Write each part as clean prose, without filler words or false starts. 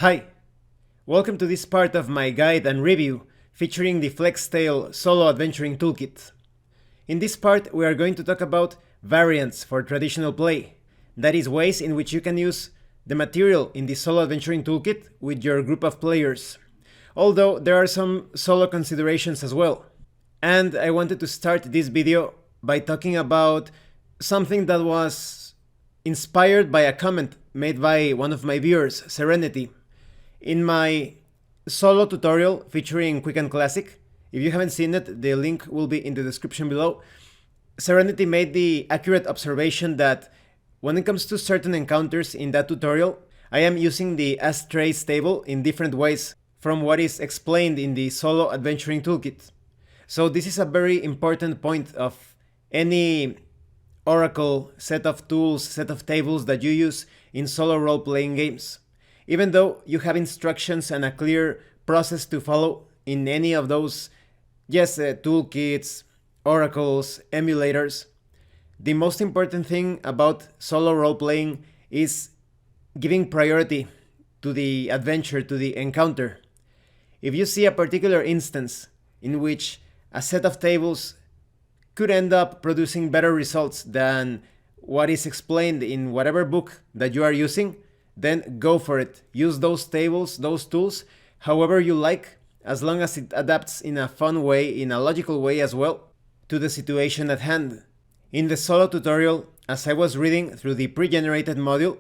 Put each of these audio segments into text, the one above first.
Hi, welcome to this part of my guide and review featuring the FlexTale Solo Adventuring Toolkit. In this part, we are going to talk about variants for traditional play, that is, ways in which you can use the material in the Solo Adventuring Toolkit with your group of players, although there are some solo considerations as well. And I wanted to start this video by talking about something that was inspired by a comment made by one of my viewers, Serenity. In my solo tutorial featuring Quick and Classic, if you haven't seen it, the link will be in the description below. Serenity made the accurate observation that when it comes to certain encounters in that tutorial, I am using the as-trace table in different ways from what is explained in the Solo Adventuring Toolkit. So this is a very important point of any oracle, set of tools, set of tables that you use in solo role-playing games. Even though you have instructions and a clear process to follow in any of those, toolkits, oracles, emulators, the most important thing about solo role-playing is giving priority to the adventure, to the encounter. If you see a particular instance in which a set of tables could end up producing better results than what is explained in whatever book that you are using, then go for it. Use those tables, those tools, however you like, as long as it adapts in a fun way, in a logical way as well, to the situation at hand. In the solo tutorial, as I was reading through the pre-generated module,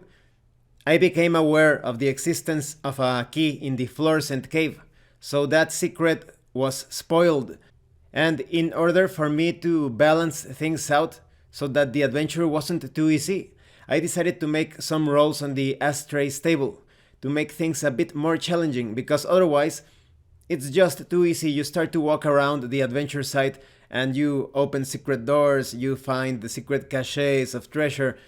I became aware of the existence of a key in the fluorescent cave, so that secret was spoiled. And in order for me to balance things out so that the adventure wasn't too easy, I decided to make some rolls on the as-trace table to make things a bit more challenging, because otherwise it's just too easy. You start to walk around the adventure site and you open secret doors, you find the secret caches of treasure.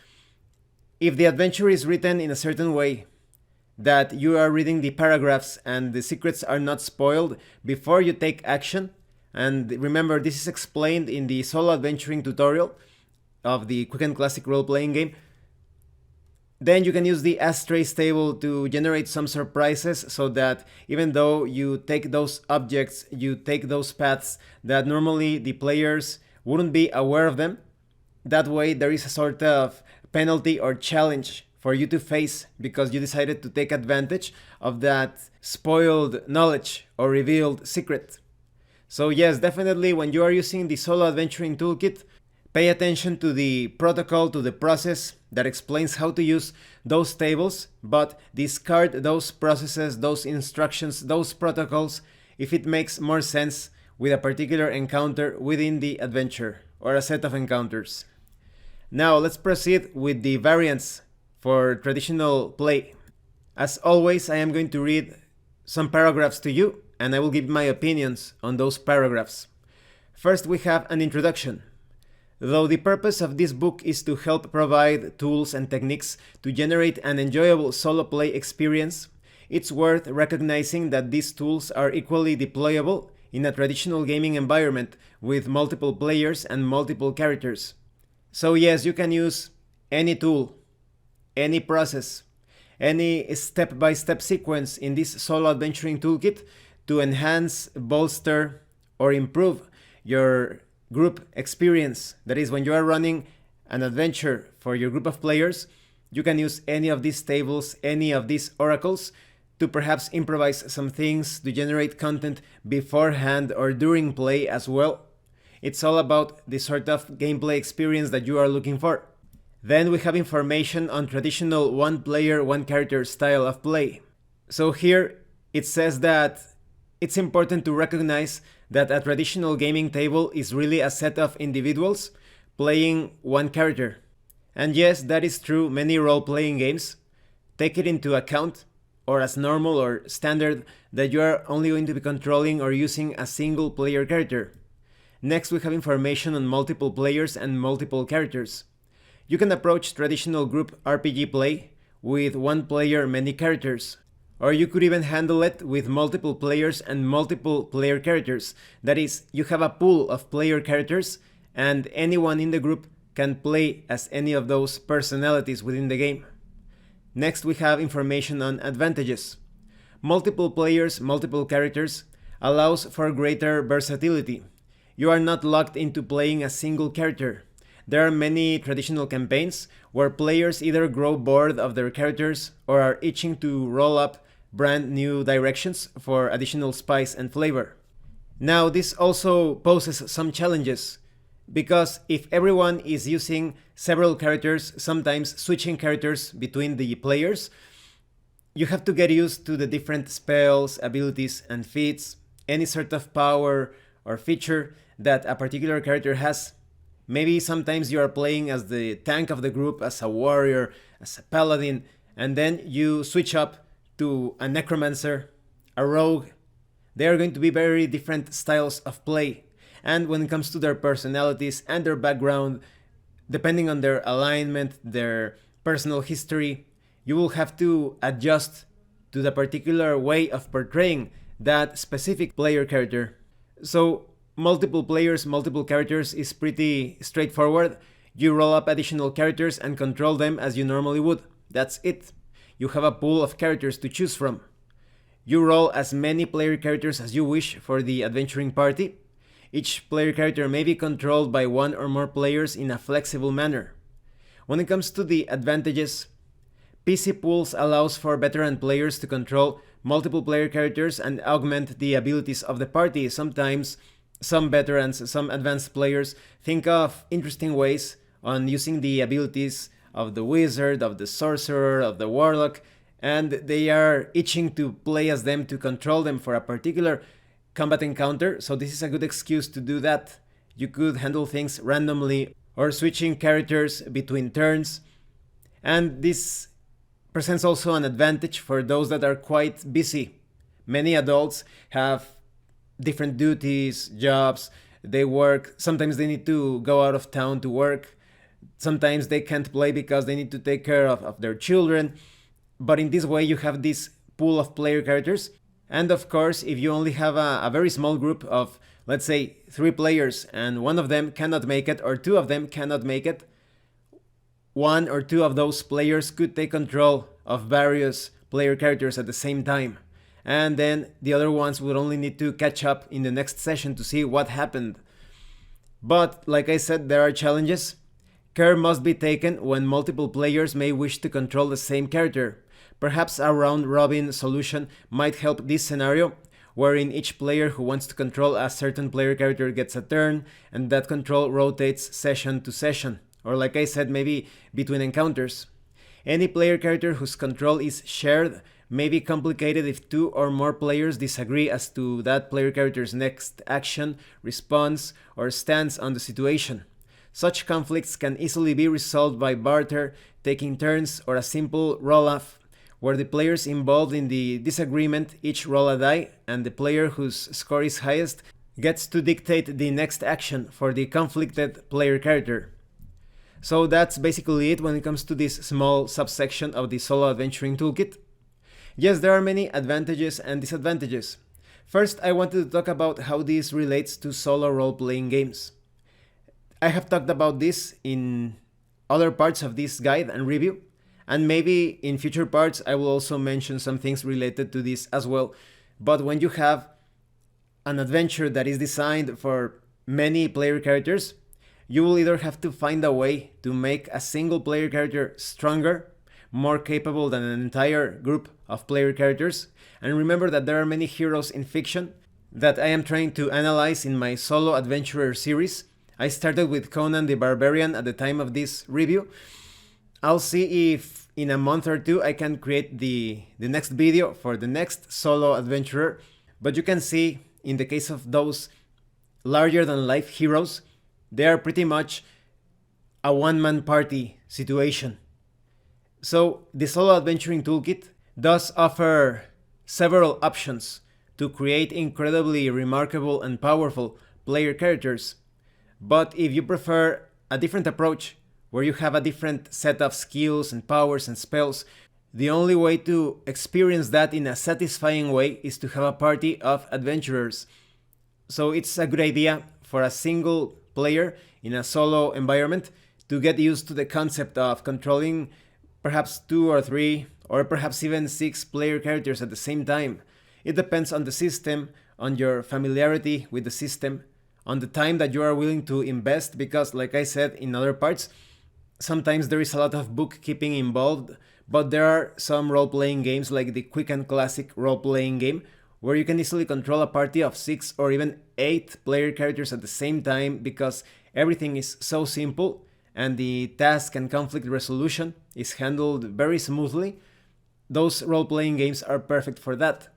If the adventure is written in a certain way that you are reading the paragraphs and the secrets are not spoiled before you take action, and remember, this is explained in the solo adventuring tutorial of the Quick and Classic role-playing game, then you can use the as-trace table to generate some surprises, so that even though you take those objects, you take those paths that normally the players wouldn't be aware of them, that way there is a sort of penalty or challenge for you to face because you decided to take advantage of that spoiled knowledge or revealed secret. So yes, definitely when you are using the Solo Adventuring Toolkit, pay attention to the protocol, to the process that explains how to use those tables, but discard those processes, those instructions, those protocols if it makes more sense with a particular encounter within the adventure or a set of encounters. Now let's proceed with the variants for traditional play. As always, I am going to read some paragraphs to you and I will give my opinions on those paragraphs. First, we have an introduction. Though the purpose of this book is to help provide tools and techniques to generate an enjoyable solo play experience, it's worth recognizing that these tools are equally deployable in a traditional gaming environment with multiple players and multiple characters. So yes, you can use any tool, any process, any step-by-step sequence in this solo adventuring toolkit to enhance, bolster, or improve your group experience. That is, when you are running an adventure for your group of players, you can use any of these tables, any of these oracles to perhaps improvise some things, to generate content beforehand or during play as well. It's all about the sort of gameplay experience that you are looking for. Then we have information on traditional one player, one character style of play. So here it says that it's important to recognize that a traditional gaming table is really a set of individuals playing one character. And yes, that is true. Many role-playing games take it into account, or as normal or standard, that you are only going to be controlling or using a single player character. Next, we have information on multiple players and multiple characters. You can approach traditional group RPG play with one player, many characters. Or you could even handle it with multiple players and multiple player characters. That is, you have a pool of player characters and anyone in the group can play as any of those personalities within the game. Next, we have information on advantages. Multiple players, multiple characters allows for greater versatility. You are not locked into playing a single character. There are many traditional campaigns where players either grow bored of their characters or are itching to roll up brand new directions for additional spice and flavor. Now, this also poses some challenges, because if everyone is using several characters, sometimes switching characters between the players, you have to get used to the different spells, abilities, and feats, any sort of power or feature that a particular character has. Maybe sometimes you are playing as the tank of the group, as a warrior, as a paladin, and then you switch up to a necromancer, a rogue. They are going to be very different styles of play. And when it comes to their personalities and their background, depending on their alignment, their personal history, you will have to adjust to the particular way of portraying that specific player character. So multiple players, multiple characters is pretty straightforward. You roll up additional characters and control them as you normally would. That's it. You have a pool of characters to choose from. You roll as many player characters as you wish for the adventuring party. Each player character may be controlled by one or more players in a flexible manner. When it comes to the advantages, PC pools allows for veteran players to control multiple player characters and augment the abilities of the party. Sometimes some veterans, some advanced players think of interesting ways on using the abilities of the wizard, of the sorcerer, of the warlock, and they are itching to play as them, to control them for a particular combat encounter. So this is a good excuse to do that. You could handle things randomly or switching characters between turns, and this presents also an advantage for those that are quite busy. Many adults have different duties, jobs, they work, sometimes they need to go out of town to work, sometimes they can't play because they need to take care of their children. But in this way you have this pool of player characters. And of course, if you only have a very small group of, let's say, 3 players, and one of them cannot make it, or 2 of them cannot make it, 1 or 2 of those players could take control of various player characters at the same time. And then the other ones would only need to catch up in the next session to see what happened. But like I said, there are challenges. Care must be taken when multiple players may wish to control the same character. Perhaps a round-robin solution might help this scenario, wherein each player who wants to control a certain player character gets a turn, and that control rotates session to session, or like I said, maybe between encounters. Any player character whose control is shared may be complicated if 2 or more players disagree as to that player character's next action, response, or stance on the situation. Such conflicts can easily be resolved by barter, taking turns, or a simple roll-off, where the players involved in the disagreement each roll a die, and the player whose score is highest gets to dictate the next action for the conflicted player character. So that's basically it when it comes to this small subsection of the Solo Adventuring Toolkit. Yes, there are many advantages and disadvantages. First, I wanted to talk about how this relates to solo role-playing games. I have talked about this in other parts of this guide and review, and maybe in future parts I will also mention some things related to this as well. But when you have an adventure that is designed for many player characters, you will either have to find a way to make a single player character stronger, more capable than an entire group of player characters. And remember that there are many heroes in fiction that I am trying to analyze in my Solo Adventurer series. I started with Conan the Barbarian at the time of this review. I'll see if in a month or 2 I can create the next video for the next Solo Adventurer. But you can see, in the case of those larger than life heroes, they are pretty much a one-man party situation. So the Solo Adventuring Toolkit does offer several options to create incredibly remarkable and powerful player characters. But if you prefer a different approach, where you have a different set of skills and powers and spells, the only way to experience that in a satisfying way is to have a party of adventurers. So it's a good idea for a single player in a solo environment to get used to the concept of controlling perhaps 2 or 3 or perhaps even 6 player characters at the same time. It depends on the system, on your familiarity with the system, on the time that you are willing to invest, because like I said in other parts, sometimes there is a lot of bookkeeping involved, but there are some role-playing games like the quick and classic role-playing game where you can easily control a party of 6 or even 8 player characters at the same time because everything is so simple and the task and conflict resolution is handled very smoothly. Those role-playing games are perfect for that.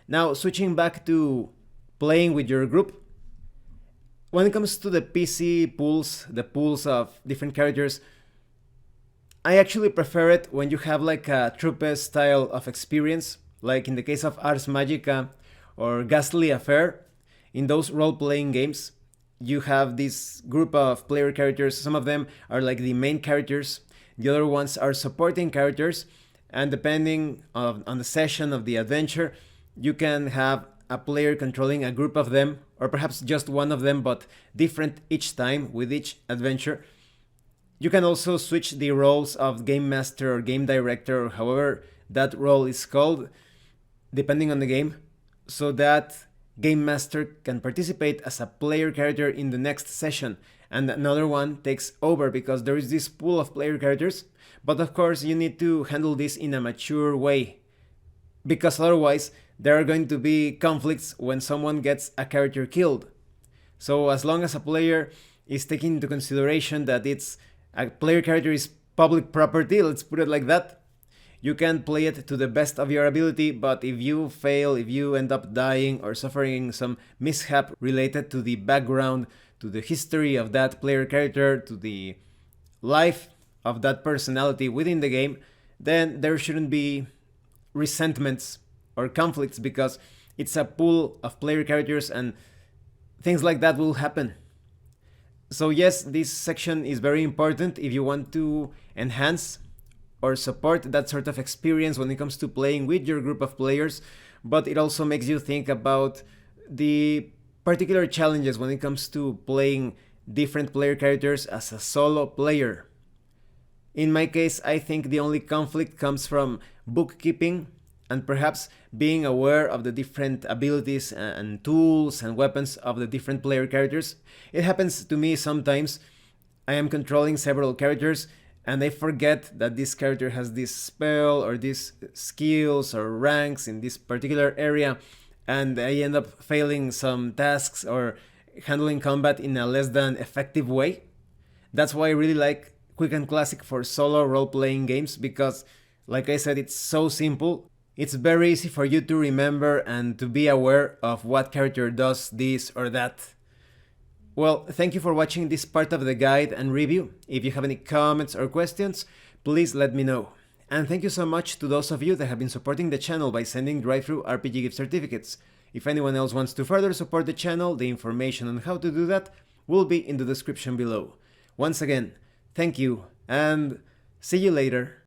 Now, switching back to playing with your group, when it comes to the PC pools, the pools of different characters, I actually prefer it when you have like a Trupe style of experience, like in the case of Ars Magica or Ghastly Affair. In those role-playing games, you have this group of player characters. Some of them are like the main characters, the other ones are supporting characters, and depending on the session of the adventure, you can have a player controlling a group of them, or perhaps just one of them, but different each time with each adventure. You can also switch the roles of Game Master or Game Director, or however that role is called, depending on the game, so that Game Master can participate as a player character in the next session, and another one takes over because there is this pool of player characters. But of course, you need to handle this in a mature way, because otherwise there are going to be conflicts when someone gets a character killed. So as long as a player is taking into consideration that a player character is public property, let's put it like that, you can play it to the best of your ability, but if you fail, if you end up dying or suffering some mishap related to the background, to the history of that player character, to the life of that personality within the game, then there shouldn't be resentments or conflicts because it's a pool of player characters and things like that will happen. So yes, this section is very important if you want to enhance or support that sort of experience when it comes to playing with your group of players, but it also makes you think about the particular challenges when it comes to playing different player characters as a solo player. In my case, I think the only conflict comes from bookkeeping and perhaps being aware of the different abilities and tools and weapons of the different player characters. It happens to me sometimes. I am controlling several characters and I forget that this character has this spell or these skills or ranks in this particular area, and I end up failing some tasks or handling combat in a less than effective way. That's why I really like Quick and Classic for solo role-playing games, because like I said, it's so simple. It's very easy for you to remember and to be aware of what character does this or that. Well, thank you for watching this part of the guide and review. If you have any comments or questions, please let me know. And thank you so much to those of you that have been supporting the channel by sending drive-thru RPG gift certificates. If anyone else wants to further support the channel, the information on how to do that will be in the description below. Once again, thank you and see you later.